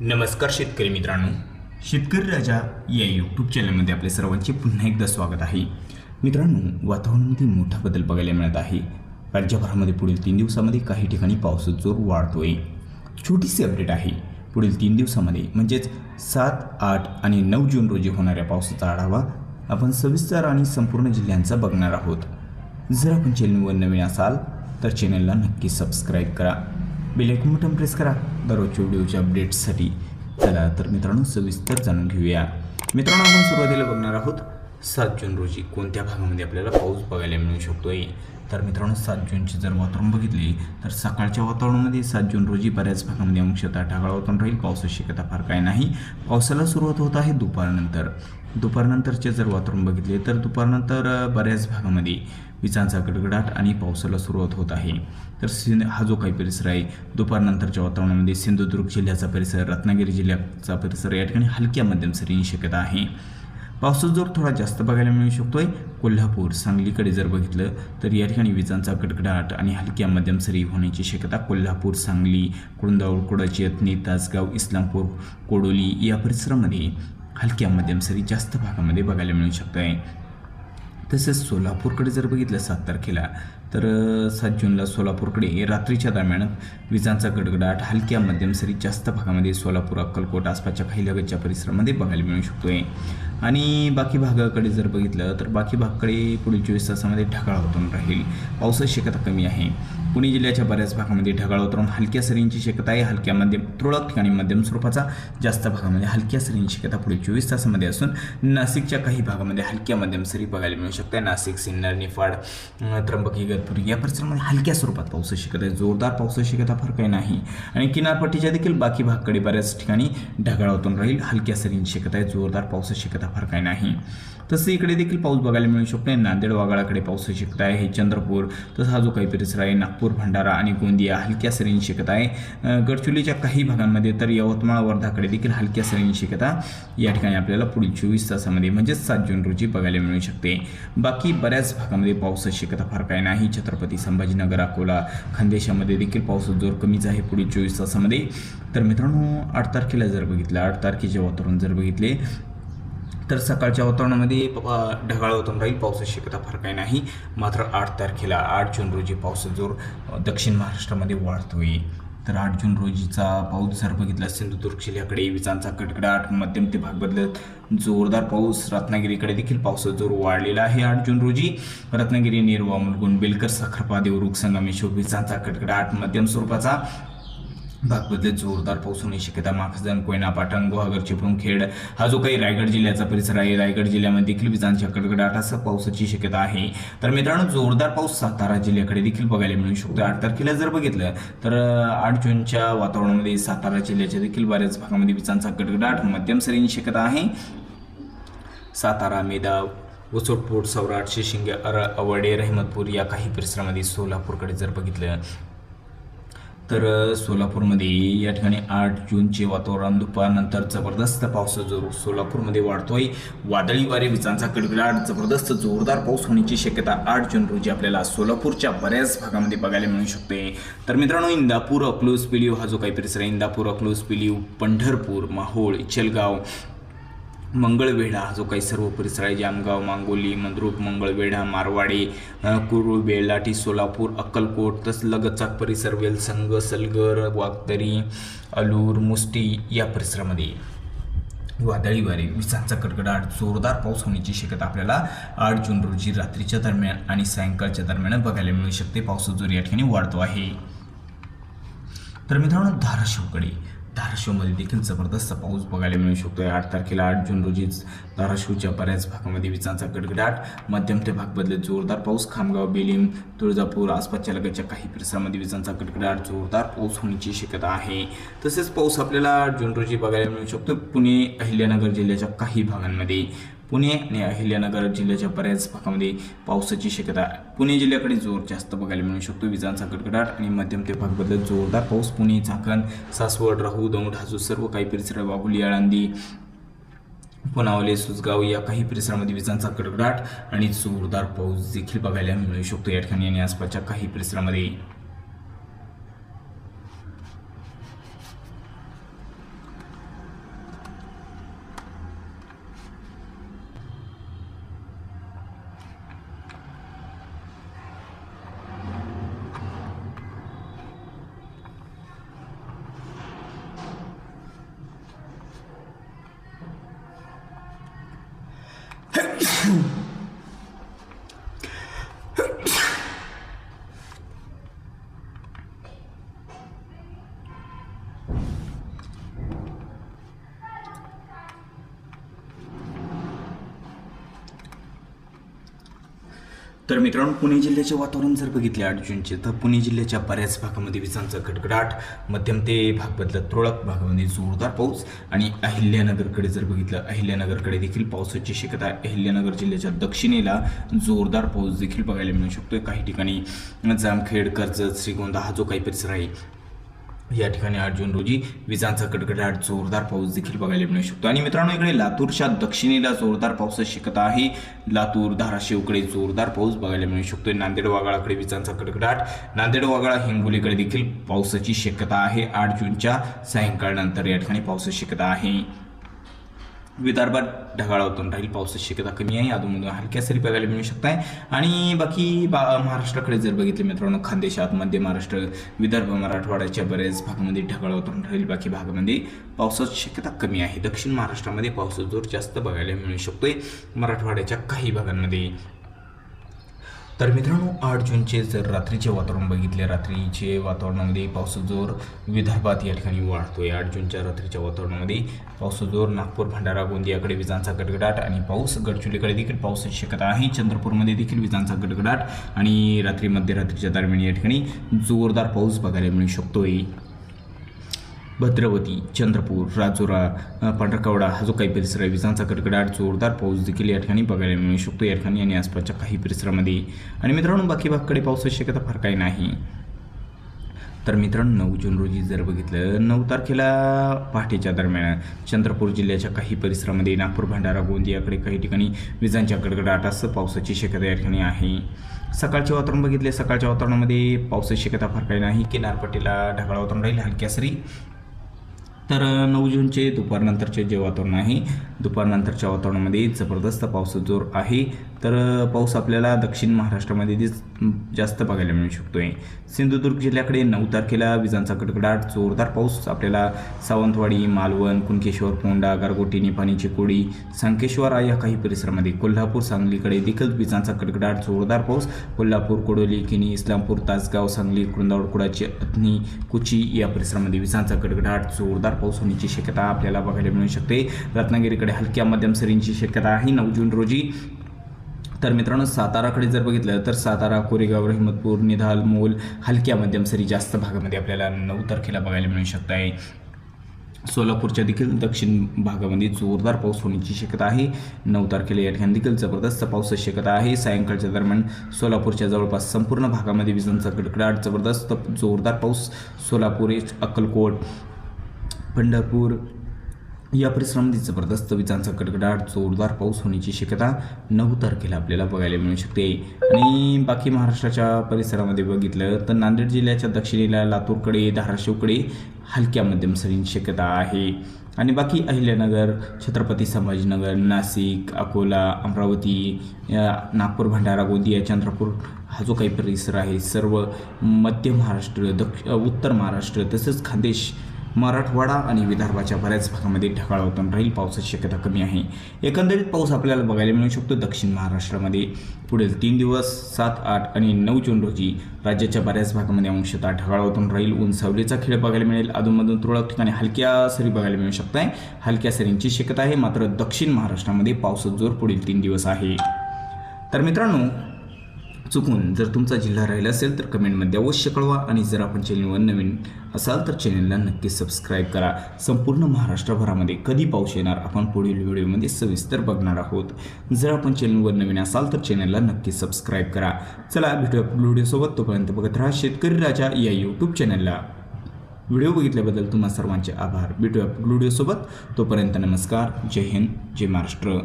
नमस्कार शेतकरी मित्रांनो, शेतकरी राजा या यूट्यूब चॅनलमध्ये आपले सर्वांचे पुन्हा एकदा स्वागत आहे. मित्रांनो, वातावरणामध्ये मोठा बदल बघायला मिळत आहे. राज्यभरामध्ये पुढील 3 दिवसामध्ये काही ठिकाणी पावसाचा जोर वाढतोय. छोटीशी अपडेट आहे. पुढील 3 दिवसामध्ये म्हणजेच 7, 8 आणि 9 जून रोजी होणाऱ्या पावसाचा आढावा आपण सविस्तर आणि संपूर्ण जिल्ह्यांचा बघणार आहोत. जर आपण चॅनलवर नवीन असाल तर चॅनलला नक्की सबस्क्राईब करा, बेल आयकॉन बटन प्रेस करा दररोजच्या व्हिडिओच्या अपडेट्ससाठी. चला तर मित्रांनो, सविस्तर जाणून घेऊया. मित्रांनो, आपण सुरुवातीला बघणार आहोत 7 जून रोजी कोणत्या भागामध्ये आपल्याला पाऊस बघायला मिळू शकतोय. तर मित्रांनो, 7 जूनचे जर वातावरण बघितले तर सकाळच्या वातावरणामध्ये 7 जून रोजी बऱ्याच भागामध्ये अंशतः ढगाळ वातावरण राहील. पावसाची शक्यता फार काय नाही. पावसाला सुरुवात होत आहे दुपारनंतरचे जर वातावरण बघितले तर दुपारनंतर बऱ्याच भागामध्ये विजांचा गडगडाट आणि पावसाला सुरुवात होत आहे. तर हा जो काही परिसर आहे दुपारनंतरच्या वातावरणामध्ये सिंधुदुर्ग जिल्ह्याचा परिसर, रत्नागिरी जिल्ह्याचा परिसर या ठिकाणी हलक्या मध्यम सरींची शक्यता आहे. पावसाचा जोर थोडा जास्त बघायला मिळू शकतोय. कोल्हापूर, सांगलीकडे जर बघितलं तर या ठिकाणी विजांचा गडगडाट आणि हलक्या मध्यम सरी होण्याची शक्यता कोल्हापूर, सांगली, कुळंदावळ, कुडाची, यत्नी, तासगाव, इस्लामपूर, कोडोली या परिसरामध्ये हलक्या मध्यम सरी जास्त भागामध्ये बघायला मिळू शकत आहे. तसेच सोलापूरकडे जर बघितलं 7 तारखेला तर 7 जूनला सोलापूरकडे रात्रीच्या दरम्यान विजांचा गडगडाट हलक्या मध्यम सरी जास्त भागामध्ये सोलापूर, अक्कलकोट आसपासच्या काही लगतच्या परिसरामध्ये बघायला मिळू शकतोय. आणि बाकी भागाकडे जर बघितलं तर बाकी भागाकडे पुढील 24 तासामध्ये ढगाळ वातावरण राहील. पावसाची शक्यता कमी आहे. पुणे जिल्ह्याच्या बऱ्याच भागामध्ये ढगाळ वातावरण, हलक्या सरींची शक्यता आहे. हलक्या मध्यम तुरळक ठिकाणी मध्यम स्वरूपाचा, जास्त भागामध्ये हलक्या सरींची शक्यता पुढील 24 तासामध्ये असून नाशिकच्या काही भागामध्ये हलक्या मध्यम सरी बघायला मिळू शकते. नाशिक, सिन्नर, निफाड, त्र्यंबके, इगतपुरी या परिसरामध्ये हलक्या स्वरूपात पावसाची शक्यता आहे. जोरदार पावसाची शक्यता फार काही नाही. आणि किनारपट्टीच्या देखील बाकी भागाकडे बऱ्याच ठिकाणी ढगाळ वातावरण राहील. हलक्या सरींची शक्यता आहे. जोरदार पावसाची शक्यता फार काही नाही. तसं इकडे देखील पाऊस बघायला मिळू शकतो. नांदेड, वाघाळाकडे पावसाची शक्यता आहे. चंद्रपूर, तसं हा जो काही परिसर आहे नागपूर, भंडारा आणि गोंदिया हलक्या सरींची शक्यता आहे. गडचिरोलीच्या काही भागांमध्ये तर यवतमाळ, वर्धाकडे देखील हलक्या सरींची शक्यता या ठिकाणी आपल्याला पुढील 24 तासामध्ये म्हणजेच 7 जून रोजी बघायला मिळू शकते. बाकी बऱ्याच भागामध्ये पावसाची शक्यता फार काही नाही. छत्रपती संभाजीनगर, अकोला, खानदेशामध्ये देखील पावसाचा जोर कमीच आहे पुढील 24 तासामध्ये. तर मित्रांनो, 8 तारखेला जर बघितलं, 8 तारखेचे वातावरण जर बघितले तर सकाळच्या वातावरणामध्ये ढगाळ वातावरण राहील. पावसाची शक्यता फार काही नाही. मात्र 8 तारखेला 8 जून रोजी पावसाचा जोर दक्षिण महाराष्ट्रामध्ये वाढतोय. तर 8 जून रोजीचा पाऊस जर बघितला सिंधुदुर्ग जिल्ह्याकडे विजांचा गडगडाट, मध्यम ते भाग बदलत जोरदार पाऊस. रत्नागिरीकडे देखील पावसाचा जोर वाढलेला आहे. 8 जून रोजी रत्नागिरी, नेरवा, मुलगुण, बेलकर, साखरपा, देवरुख, संगमेश्वर विजांचा गडगडाट, मध्यम स्वरूपाचा भाग बदलत जोरदार पाऊस होण्याची शक्यता. माखजन, कोयना, पाटण, गुहागर, चिपळूण, खेड हा जो काही रायगड जिल्ह्याचा परिसर आहे, रायगड जिल्ह्यामध्ये देखील विजांच्या गडगडाटासह पावसाची शक्यता आहे. तर मित्रांनो, जोरदार पाऊस सातारा जिल्ह्याकडे देखील बघायला मिळू शकतो. 8 तारखेला जर बघितलं तर 8 जूनच्या वातावरणामध्ये सातारा जिल्ह्याच्या देखील बऱ्याच भागामध्ये विजांचा गडगडाट, मध्यम सरींची शक्यता आहे. सातारा, मेदाव, वसोटपूर, सौराट, शिशिंगे, अवडे, रहमतपूर या काही परिसरामध्ये. सोलापूरकडे जर बघितलं तर सोलापूरमध्ये या ठिकाणी 8 जूनचे वातावरण दुपारनंतर जबरदस्त पावसाचा जोर सोलापूरमध्ये वाढतोय. वादळी वारे, विजांचा गडगडाट, जबरदस्त जोरदार पाऊस होण्याची शक्यता 8 जून रोजी आपल्याला सोलापूरच्या बऱ्याच भागामध्ये बघायला मिळू शकते. तर मित्रांनो, इंदापूर, अकलूज, पिलीव हा जो काही परिसर आहे, इंदापूर, अकलूज, पिलीव, पंढरपूर, माहोळ, इचलगाव, मंगळवेढा हा जो काही सर्व परिसर आहे, जामगाव, मांगोली, मंद्रुप, मंगळवेढा, मारवाडी, कुरुळ, बेलाटी, सोलापूर, अक्कलकोट, तसं लगतचा परिसर, वेलसंग, सलगर, वागदरी, अलूर, मुष्टी या परिसरामध्ये वादळी वारे, विजांचा गडगडाट, जोरदार पाऊस होण्याची शक्यता आपल्याला 8 जून रोजी रात्रीच्या दरम्यान आणि सायंकाळच्या दरम्यान बघायला मिळू शकते. पावसाचा जोर या ठिकाणी वाढतो आहे. तर मित्रांनो, धाराशिवमध्ये देखील जबरदस्त पाऊस बघायला मिळू शकतो. 8 तारखेला 8 जून रोजी धाराशिवच्या बऱ्याच भागामध्ये विजांचा गडगडाट, मध्यम ते भाग बदलत जोरदार पाऊस. खामगाव, बेलीम, तुळजापूर आसपासच्या लगतच्या काही परिसरामध्ये विजांचा गडगडाट, जोरदार पाऊस होण्याची शक्यता आहे. तसेच पाऊस आपल्याला 8 जून रोजी बघायला मिळू शकतो पुणे, अहिल्यानगर जिल्ह्याच्या काही भागांमध्ये. पुणे आणि अहिल्यानगर जिल्ह्याच्या बऱ्याच भागामध्ये पावसाची शक्यता. पुणे जिल्ह्याकडे जोर जास्त बघायला मिळू शकतो. विजांचा गडगडाट आणि मध्यम ते भाग बदलत जोरदार पाऊस. पुणे, चाकण, सासवड, राहू, दौंड हा जो सर्व काही परिसर, वाघोली, आळंदी, पुनावले, सुसगाव या काही परिसरामध्ये विजांचा गडगडाट आणि जोरदार पाऊस देखील बघायला मिळू शकतो या ठिकाणी आणि आसपासच्या काही परिसरामध्ये. तर मित्रांनो, पुणे जिल्ह्याचे वातावरण जर बघितले 8 जूनचे, तर पुणे जिल्ह्याच्या बऱ्याच भागामध्ये विजांचा कडकडाट, मध्यम ते भाग बदलत तुरळक भागामध्ये जोरदार पाऊस. आणि अहिल्यानगरकडे जर बघितलं, अहिल्यानगरकडे देखील पावसाची शक्यता आहे. अहिल्यानगर जिल्ह्याच्या दक्षिणेला जोरदार पाऊस देखील बघायला मिळू शकतोय. काही ठिकाणी जामखेड, कर्जत, श्रीगोंदा हा जो काही परिसर आहे, या ठिकाणी 8 जून रोजी विजांचा कडकडाट, जोरदार पाऊस देखील बघायला मिळू शकतो. आणि मित्रांनो, इकडे लातूरच्या दक्षिणेला जोरदार पावसाची शक्यता आहे. लातूर, धाराशिवकडे जोरदार पाऊस बघायला मिळू शकतोय. नांदेड, वाघाळाकडे विजांचा कडकडाट, नांदेड, वाघाळा, हिंगोलीकडे देखील पावसाची शक्यता आहे. 8 जूनच्या सायंकाळनंतर या ठिकाणी पावसाची शक्यता आहे. विदर्भात ढगाळ वातावरण राहील, पावसाची शक्यता कमी आहे. अधूनमधून हलक्या सरी बघायला मिळू शकत आहे. आणि बाकी महाराष्ट्राकडे जर बघितले मित्रांनो, खानदेशात, मध्य महाराष्ट्र, विदर्भ, मराठवाड्याच्या बऱ्याच भागामध्ये ढगाळ वातावरण राहील. बाकी भागामध्ये पावसाची शक्यता कमी आहे. दक्षिण महाराष्ट्रामध्ये पावसाचा जोर जास्त बघायला मिळू शकतोय, मराठवाड्याच्या काही भागांमध्ये. तर मित्रांनो, 8 जूनचे जर रात्रीचे वातावरण बघितले, रात्रीचे वातावरणामध्ये पावसाचा जोर विदर्भात या ठिकाणी वाढतोय. 8 जूनच्या रात्रीच्या वातावरणामध्ये पावसाचा जोर नागपूर, भंडारा, गोंदियाकडे विजांचा गडगडाट आणि पाऊस. गडचिरोलीकडे देखील पावसाची शक्यता आहे. चंद्रपूरमध्ये देखील विजांचा गडगडाट आणि रात्री मध्यरात्रीच्या दरम्यान या ठिकाणी जोरदार पाऊस बघायला मिळू शकतोय. भद्रावती, चंद्रपूर, राजुरा, पांढरकवडा हा जो काही परिसर आहे, विजांचा कडकडाट, जोरदार पाऊस देखील या ठिकाणी बघायला मिळू शकतो या ठिकाणी आणि आसपासच्या काही परिसरामध्ये. आणि मित्रांनो, बाकी भागाकडे पावसाची शक्यता फार काही नाही. तर मित्रांनो, 9 जून रोजी जर बघितलं, 9 तारखेला पहाटेच्या दरम्यान चंद्रपूर जिल्ह्याच्या काही परिसरामध्ये, नागपूर, भंडारा, गोंदियाकडे काही ठिकाणी विजांच्या कडकडाटासह पावसाची शक्यता या ठिकाणी आहे. सकाळचे वातावरण बघितले, सकाळच्या वातावरणामध्ये पावसाची शक्यता फार काही नाही. किनारपट्टीला ढगाळ वातावरण राहील, हलक्या सरी. तर 9 जूनचे दुपारनंतरचे जे वातावरण आहे, दुपारनंतरच्या वातावरणामध्ये जबरदस्त पावसाचा जोर आहे. तर पाऊस आपल्याला दक्षिण महाराष्ट्रामध्ये जास्त बघायला मिळू शकतोय. सिंधुदुर्ग जिल्ह्याकडे 9 तारखेला विजांचा कडकडाट, जोरदार पाऊस आपल्याला सावंतवाडी, मालवण, कुणकेश्वर, पोंडा, गारगोटी, निपाणी, चिकोडी, संकेश्वर या काही परिसरामध्ये. कोल्हापूर, सांगलीकडे देखील विजांचा कडकडाट, जोरदार पाऊस. कोल्हापूर, कोडोली, किनी, इस्लामपूर, तासगाव, सांगली, कुंदावड, कुडाची, अथनी, कुची या परिसरामध्ये विजांचा कडकडाट, जोरदार पाऊस होण्याची शक्यता आपल्याला बघायला मिळू शकते. रत्नागिरीकडे हलक्या मध्यम सरींची शक्यता आहे 9 जून रोजी. तर मित्रांनो, साताराकडे जर बघितलं तर सातारा, कोरेगाव, रहिमतपूर, निधाल, मोल हलक्या मध्यम सरी जास्त भागामध्ये आपल्याला 9 तारखेला बघायला मिळू शकत आहे. सोलापूरच्या देखील दक्षिण भागामध्ये जोरदार पाऊस होण्याची शक्यता आहे. 9 तारखेला या ठिकाणी देखील जबरदस्त पावसाची शक्यता आहे. सायंकाळच्या दरम्यान सोलापूरच्या जवळपास संपूर्ण भागामध्ये विजांचा कडकडाट, जबरदस्त जोरदार पाऊस. सोलापूर, अक्कलकोट, पंढरपूर या परिसरामध्ये जबरदस्त विजांचा कडकडाट, जोरदार पाऊस होण्याची शक्यता 9 तारखेला आपल्याला बघायला मिळू शकते. आणि बाकी महाराष्ट्राच्या परिसरामध्ये बघितलं तर नांदेड जिल्ह्याच्या दक्षिणेला, लातूरकडे, धाराशिवकडे हलक्या मध्यम सरींची शक्यता आहे. आणि बाकी अहिल्यानगर, छत्रपती संभाजीनगर, नाशिक, अकोला, अमरावती, नागपूर, भंडारा, गोंदिया, चंद्रपूर हा जो काही परिसर आहे, सर्व मध्य महाराष्ट्र, उत्तर महाराष्ट्र तसेच खानदेश, मराठवाडा आणि विदर्भाच्या बऱ्याच भागामध्ये ढगाळ वातावरण राहील, पावसाची शक्यता कमी आहे. एकंदरीत पाऊस आपल्याला बघायला मिळू शकतो दक्षिण महाराष्ट्रामध्ये. पुढील 3 दिवस 7, 8 आणि 9 जून रोजी राज्याच्या बऱ्याच भागामध्ये अंशतः ढगाळ वातावरण राहील. ऊन सावलीचा खेळ बघायला मिळेल. अधूनमधून तुरळक ठिकाणी हलक्या सरी बघायला मिळू शकत आहे. हलक्या सरींची शक्यता आहे. मात्र दक्षिण महाराष्ट्रामध्ये पावसाचा जोर पुढील 3 दिवस आहे. तर मित्रांनो, चुकून जर तुमचा जिल्हा राहिला असेल तर कमेंटमध्ये अवश्य कळवा. आणि जर आपण चॅनलवर नवीन असाल तर चॅनलला नक्की सबस्क्राईब करा. संपूर्ण महाराष्ट्रभरामध्ये कधी पाऊस येणार आपण पुढील व्हिडिओमध्ये सविस्तर बघणार आहोत. जर आपण चॅनलवर नवीन असाल तर चॅनलला नक्की सबस्क्राईब करा. चला भेटूया व्हिडिओसोबत. तोपर्यंत बघत राहा शेतकरी राजा या यूट्यूब चॅनलला. व्हिडिओ बघितल्याबद्दल तुम्हा सर्वांचे आभार. भेटूया व्हिडिओसोबत. तोपर्यंत नमस्कार. जय हिंद, जय महाराष्ट्र.